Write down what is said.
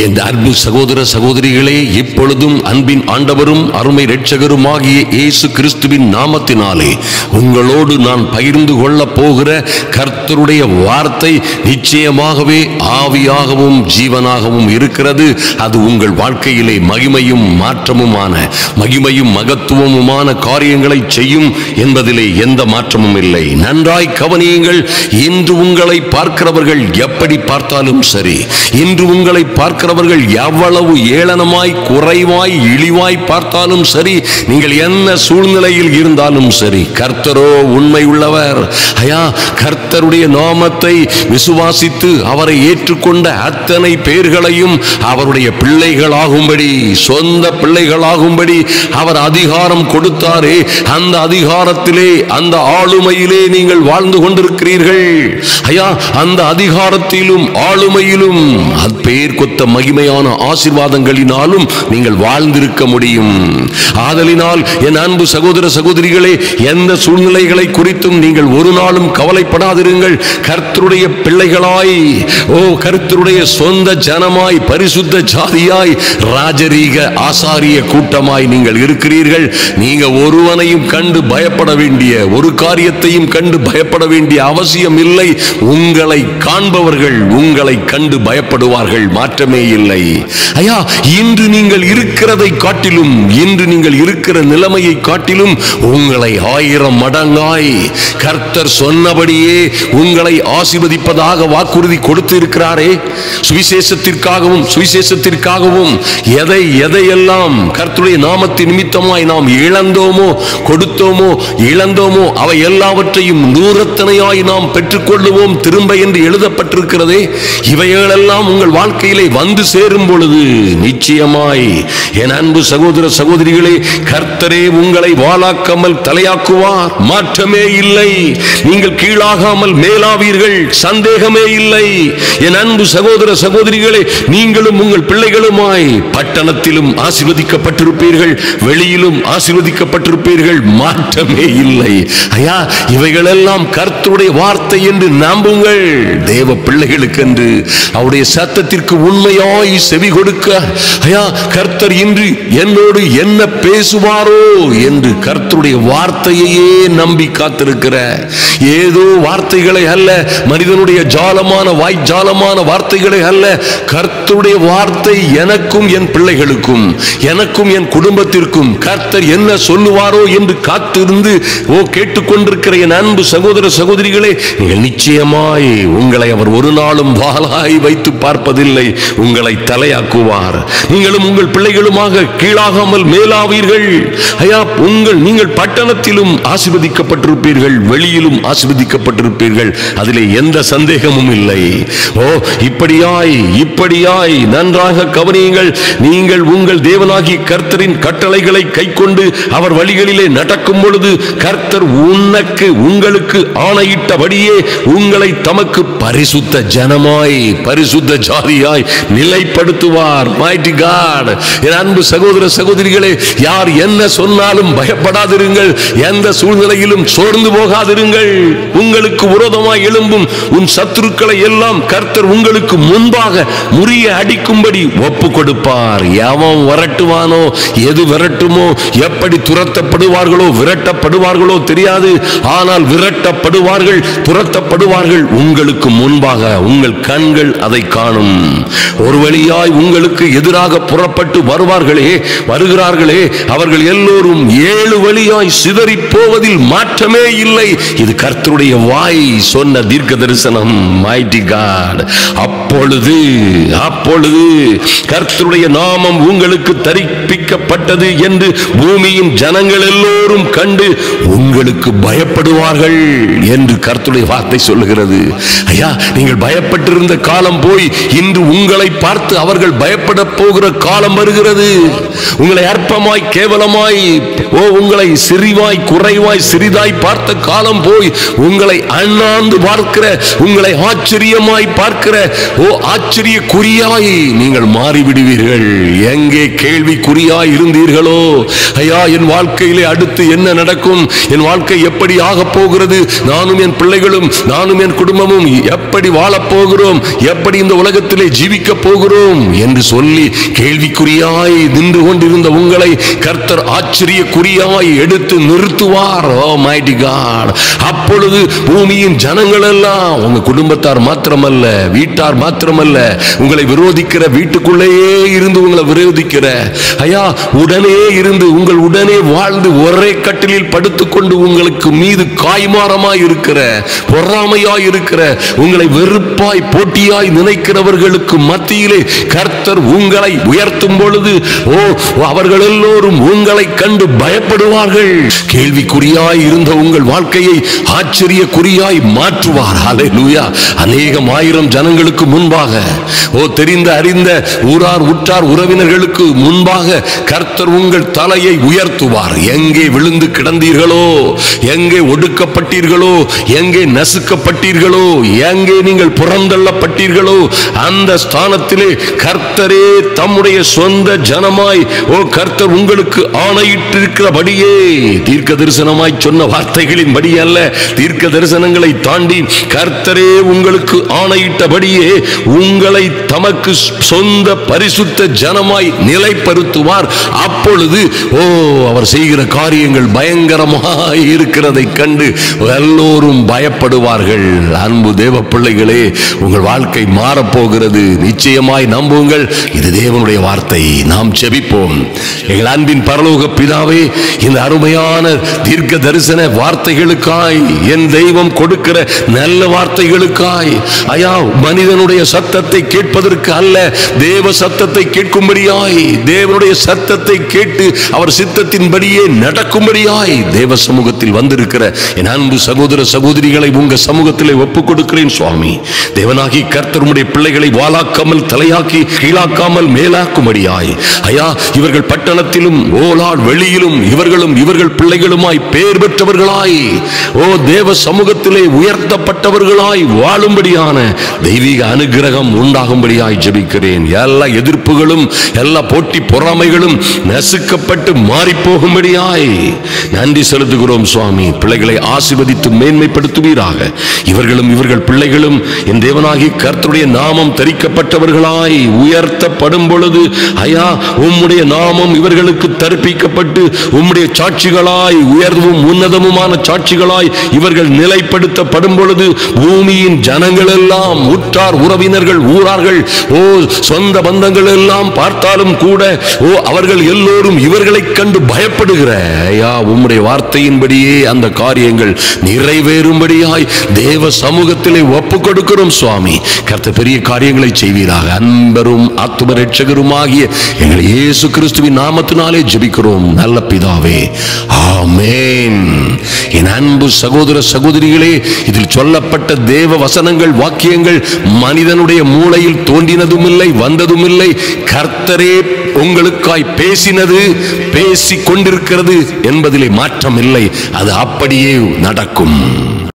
என் அன்பு சகோதர சகோதரிகளே, இப்பொழுதும் அன்பின் ஆண்டவரும் அருமை இரட்சகருமாகிய இயேசு கிறிஸ்துவின் நாமத்தினாலே உங்களோடு நான் பகிர்ந்து கொள்ள போகிற கர்த்தருடைய வார்த்தை நிச்சயமாகவே ஆவியாகவும் ஜீவனாகவும் இருக்கிறது. அது உங்கள் வாழ்க்கையிலே மகிமையும் மாற்றமுமான, மகிமையும் மகத்துவமுமான காரியங்களை செய்யும் என்பதிலே எந்த மாற்றமும் இல்லை. நன்றாய் கவனியுங்கள். இன்று உங்களை பார்க்கிறவர்கள் எப்படி பார்த்தாலும் சரி, இன்று உங்களை பார்க்கிறவர்கள் எவ்வளவு ஏளனமாய், குறைவாய், இழிவாய் பார்த்தாலும் சரி, நீங்கள் என்ன சூழ்நிலையில் இருந்தாலும் சரி, கர்த்தரோ உண்மை உள்ளவர். ஐயா, கர்த்தருடைய நாமத்தை விசுவாசித்து அவரை ஏற்றுக்கொண்ட அத்தனை பேர்களையும் அவருடைய பிள்ளைகளாகும்படி, சொந்த பிள்ளைகளாகும்படி அவர் அதிகாரம் கொடுத்தாரே, அந்த அதிகாரத்திலே, அந்த ஆளுமையிலே நீங்கள் வாழ்ந்து கொண்டிருக்கிறீர்கள். ஐயா, அந்த அதிகாரத்திலும் ஆளுமையிலும் பேர் கொத்த மகிமையான ஆசீர்வாதங்களினாலும் நீங்கள் வாழ்ந்திருக்க முடியும். ஆதலினால் என் அன்பு சகோதர சகோதரிகளே, எந்த சூழ்நிலைகளை குறித்தும் நீங்கள் ஒரு நாளும் கவலைப்படாதிருங்கள். கர்த்தருடைய பிள்ளைகளாய், கர்த்தருடைய சொந்த ஜனமாய், பரிசுத்த ஜாதியாய், ராஜரீக ஆசாரிய கூட்டமாய் நீங்கள் இருக்கிறீர்கள். நீங்க ஒருவனையும் கண்டு பயப்பட வேண்டிய, ஒரு காரியத்தையும் கண்டு பயப்பட வேண்டிய அவசியம் இல்லை. உங்களை காண்பவர்கள் உங்களை கண்டு பயப்படுவார்கள், மாற்றமே இல்லை. ஐயா, இன்று நீங்கள் இருக்கிறதை காட்டிலும், இன்று நீங்கள் இருக்கிற நிலைமையை காட்டிலும் உங்களை 1000 மடங்காய் கர்த்தர் சொன்னபடியே உங்களை ஆசீர்வதிப்பதாக வாக்குறுதி கொடுத்து இருக்கிறாரே. சுவிசேஷத்திற்காகவும் எதையெல்லாம் கர்த்தருடைய நாமத்தின் நிமித்தமாய் நாம் இழந்தோமோ, கொடுத்தோமோ, இழந்தோமோ, அவை எல்லாவற்றையும் நூறத்தனையாய் நாம் பெற்றுக்கொள்ளுவோம் திரும்ப என்று எழுதப்பட்டிருக்கிறதே. இவைகளெல்லாம் உங்கள் வாழ்க்கையிலே வந்து சேரும் பொழுது நிச்சயமாய் என் அன்பு சகோதர சகோதரிகளே, கர்த்தரே உங்களை வாளாக்காமல் தலையாக்குவார், மாற்றமே இல்லை. நீங்கள் கீழாகாமல் மேலாவீர்கள், சந்தேகமே இல்லை. என் அன்பு சகோதர சகோதரிகளே, நீங்களும் உங்கள் பிள்ளைகளுமாய் பட்டணத்திலும் ஆசீர்வதிக்கப்பட்டிருப்பீர்கள், வெளியிலும் ஆசீர்வதிக்கப்பட்டிருப்பீர்கள், மாற்றமே இல்லை. ஐயா, இவைகளெல்லாம் கர்த்தருடைய வார்த்தை என்று நம்புங்கள். தேவ பிள்ளைகளுக்கு என்று அவருடைய சத்தத்திற்கு உண்மையாய் செவி கொடுக்க, ஐயா, கர்த்தர் இன்று என்னோடு என்ன பேசுவாரோ என்று கர்த்தருடைய வார்த்தையே நம்பி காத்திருக்கிற, ஏதோ வார்த்தைகளை அல்ல, மனிதனுடைய ஜாலமான வாய்ஜாலமான வார்த்தைகளை அல்ல, கர்த்தருடைய வார்த்தை எனக்கும் என் பிள்ளைகளுக்கும், எனக்கும் என் குடும்பத்திற்கும் கர்த்தர் என்ன சொல்லுவாரோ என்று காத்திருந்து கேட்டுக்கொண்டிருக்கிற என் அன்பு சகோதர சகோதரிகளே, நீங்கள் நிச்சயமாய் உங்களை அவர் ஒரு நாளும் வாளாய் வைத்து பார்ப்பதில்லை, உங்களை தலையாக்குவார். நீங்களும் உங்கள் பிள்ளைகளுமாக கீழாகாமல் மேலாவீர்கள். ஐயா, நீங்கள் பட்டணத்திலும் ஆசீர்வதிக்கப்பட்டிருப்பீர்கள், வெளியிலும் ஆசீர்வதிக்கப்பட்டிருப்பீர்கள், அதிலே எந்த சந்தேகமும் இல்லை. இப்படியாய் நன்றாக கவனியுங்கள். நீங்கள் உங்கள் தேவனாகிய கர்த்தரின் கட்டளைகளை கைக்கொண்டு அவர் வழிகளிலே நடக்கும் பொழுது கர்த்தர் உங்களுக்கு ஆணையிட்டபடியே உங்களை தமக்கு பரிசுத்த ஜனமாய், பரிசுத்த ஜாதியாய் நிலைப்படுத்துவார். Mighty God. என் அன்பு சகோதர சகோதரிகளே, யார் என்ன சொன்னாலும் பயப்படாதிருங்கள், எந்த சூழ்நிலையிலும் சோர்ந்து போகாதிருங்கள். உங்களுக்கு விரோதமாய் எழும்பும் உன் சத்துருக்களை எல்லாம் கர்த்தர் உங்களுக்கு முன்பாக முறிய அடிக்கும்படி ஒப்பு கொடுப்பார். எவன் விரட்டுவானோ, எது விரட்டுமோ, எப்படி துரத்தப்படுவார்களோ, விரட்டப்படுவார்களோ தெரியாது. ஆனால் விரட்டப்படுவார்கள், துரத்தப்படுவார்கள் உங்களுக்கு முன்பாக. உங்கள் கண்கள் அதை காணும். ஒரு வழியாய் உங்களுக்கு எதிராக புறப்பட்டு வருகிறார்களே, அவர்கள் எல்லோரும் 7 வழியாய் சிதறி போவதில் மாற்றமே இல்லை. இது கர்த்தருடைய வாய் சொன்ன தீர்க்க தரிசனம். Mighty God. அப்பொழுது கர்த்தருடைய நாமம் உங்களுக்கு தரிப்பிக்கப்பட்டது என்று பூமியின் ஜனங்கள் எல்லோரும் கண்டு உங்களுக்கு பயப்படுவார்கள் என்று கர்த்தருடைய வார்த்தை சொல்லுகிறது. ஐயா, நீங்கள் பயப்பட்டிருந்த காலம் போய் இன்று உங்களை பார்த்து அவர்கள் பயப்பட போகிற காலம் வருகிறது. உங்களை அற்பமாய், கேவலமாய், உங்களை சிறிவாய் குறைவாய் சிறிதாய் பார்த்த காலம் போய் உங்களை அண்ணாந்து பார்க்கிற, உங்களை ஆச்சரியமாய் பார்க்கிற ஆச்சரியக்குறியாய் நீங்கள் மாறிவிடுவீர்கள். எங்கே கேள்விக்குறியாய் இருந்தீர்களோ, ஐயா என் வாழ்க்கையிலே அடுத்து என்ன நடக்கும், என் வாழ்க்கை எப்படி ஆக போகிறது, நானும் என் பிள்ளைகளும் நானும் என் குடும்பமும் எப்படி வாழப் போகிறோம், எப்படி இந்த உலகத்திலே ஜீவிக்க போகிறோம் என்று சொல்லி கேள்விக்குறியாய் நின்று கொண்டிருந்த உங்களை கர்த்தர் ஆச்சரியக்குறியாய் எடுத்து நிறுத்துவார். ஓ மைட்டி காட். அப்பொழுது பூமியின் ஜனங்கள் எல்லாம், உங்க குடும்பத்தார் மாத்திரமல்ல, வீட்டார் மாத்திரமல்ல, உங்களை விரோதிக்கிற, வீட்டுக்குள்ளேயே இருந்து உங்களை விரோதிக்கிற, ஐயா உடனே இருந்து உங்கள் உடனே வாழ்ந்து ஒரே கட்டிலில் படுத்துக்கொண்டு உங்களுக்கு மீது காய்மாரமாய் இருக்கிற, பொறாமையாய் இருக்கிற, உங்களை வெறுப்பாய் போட்டியாய் நினைக்கிறவர்களுக்கு மத்தியிலே கர்த்தர் உங்களை உயர்த்தும் பொழுது அவர்கள் எல்லோரும் உங்களை கண்டு பயப்படுவார்கள். கேள்விக்குறியாய் இருந்த உங்கள் வாழ்க்கையை ஆச்சரியக்குறியாய் மாற்றுவார். ஹல்லேலூயா. அநேகம் ஆயிரம் ஜனங்களுக்கு முன்பாக, தெரிந்த அறிந்த ஊரார் உற்றார் உறவினர்களுக்கு முன்பாக கர்த்தர் உங்கள் தலையை உயர்த்துவார். எங்கே விழுந்து கிடந்தீர்களோ, எங்கே ஒடுக்கப்பட்டீர்களோ, எங்கே நசுக்கப்பட்டீர்களோ, எங்கே நீங்கள் புறந்தள்ளப்பட்டீர்களோ, அந்த ஸ்தானத்திலே கர்த்தரே தம்முடைய சொந்த ஜனமாய் கர்த்தர் உங்களுக்கு ஆணையிட்டிருக்கிறபடியே, தீர்க்க தரிசனமாய் சொன்ன வார்த்தைகளின் படி அல்ல, தீர்க்க தரிசனங்களை தாண்டி கர்த்தரே உங்களுக்கு ஆணையிட்டபடியே உங்களை தமக்கு சொந்த பரிசுத்த ஜனமாய் நிலைப்படுத்துவார். அப்பொழுது அவர் செய்கிற காரியங்கள் பயங்கரமாய் இருக்கிறதை கண்டு எல்லோரும் பயப்படுவார்கள். அன்பு தேவ பிள்ளைகளே, உங்கள் வாழ்க்கை மாறப்போகிறது. நிச்சயமாய் நம்புங்கள். இது தேவனுடைய வார்த்தை. நாம் ஜெபிப்போம். எங்கள் அன்பின் பரலோக பிதாவே, இந்த அருமையான தீர்க்க தரிசன வார்த்தைகளுக்காய், என் தெய்வம் கொடுக்கிற நல்ல வார்த்தைகளுக்காய், ஐயா மனிதனுடைய சத்தத்தை கேட்பதற்கு அல்ல, தேவ சத்தத்தை கேட்கும்படியாய், தேவனுடைய சத்தத்தை கேட்டு அவர் சித்தத்தின்படியே நடக்கும்படியாய் தேவ சமூகத்தில் வந்திருக்கிற என் அன்பு சகோதர சகோதரிகளை உங்க சமூகத்திலே ஒப்புக் கொடுக்கிறேன் சுவாமி. தேவனாகி கர்த்தர் உம்முடைய பிள்ளைகளை வாளாக்காமல் தலையாக்கி கீழாக்காமல் மேலாக்கும்படியாய், ஐயா இவர்கள் பட்டணத்திலும் ஓலார் வெளியிலும் இவர்களும் இவர்கள் பிள்ளைகளுமாய் பேர் பெற்றவர்களாய், தேவ சமூகத்திலே உயர்த்தப்பட்டவர்களாய் வாழும்படியான தெய்வீக அனுகிரகம் உண்டாகும்படியாய் ஜெபிக்கிறேன். எல்லா எதிர்ப்புகளும் எல்லா போட்டி பொறாமைகளும் நசுக்கப்பட்டு மாறி போகும்படியாய் நன்றி செலுத்துகிறோம் சுவாமி. பிள்ளைகளை ஆசீர்வதித்து மேன்மைப்படுத்துவீராக. இவர்களும் இவர்கள் பிள்ளைகளும் என் தேவனாகி கர்த்தருடைய நாமம் தரிக்கப்பட்டவர்களாய் உயர்த்தப்படும் பொழுது, ஐயா உம்முடைய நாமம் இவர்களுக்கு தரிப்பிக்கப்பட்டு உம்முடைய சாட்சிகளாய், உயர்வும் உன்னதமுமான சாட்சிகளாய் இவர்கள் நிலைப்படுத்தப்படும் பொழுது, பூமியின் ஜனங்கள் எல்லாம், உற்றார் உறவினர்கள் ஊரார்கள், சொந்த பந்தங்கள் எல்லாம் பார்த்தாலும் கூட அவர்கள் எல்லோரும் இவர்களை கண்டு பயப்படுகிற, ஐயா உம்முடைய வார்த்தையின்படியே அந்த காரியங்கள் நிறைவேறும்படியாய் தேவ சமூகத்திலே ஒப்புக் கொடுக்கிறோம் சுவாமி. கர்த்தர் பெரிய காரியங்களை செய்வீராக. அன்பரும் ஆத்தும ரட்சகருமாகிய எங்கள் இயேசு கிறிஸ்துவின் நாமத்தினாலே ஜெபிக்கிறோம் நல்ல பிதாவே, ஆமென். என் அன்பு சகோதர சகோதரிகளே, இதில் சொல்லப்பட்ட தேவ வசனங்கள், வாக்கியங்கள் மனிதனுடைய மூளையில் தோன்றினதும் இல்லை, வந்ததும் இல்லை. கர்த்தரே உங்களுக்காய் பேசினது, பேசிக் கொண்டிருக்கிறது என்பதிலே மாற்றம் இல்லை. அது அப்படியே நடக்கும்.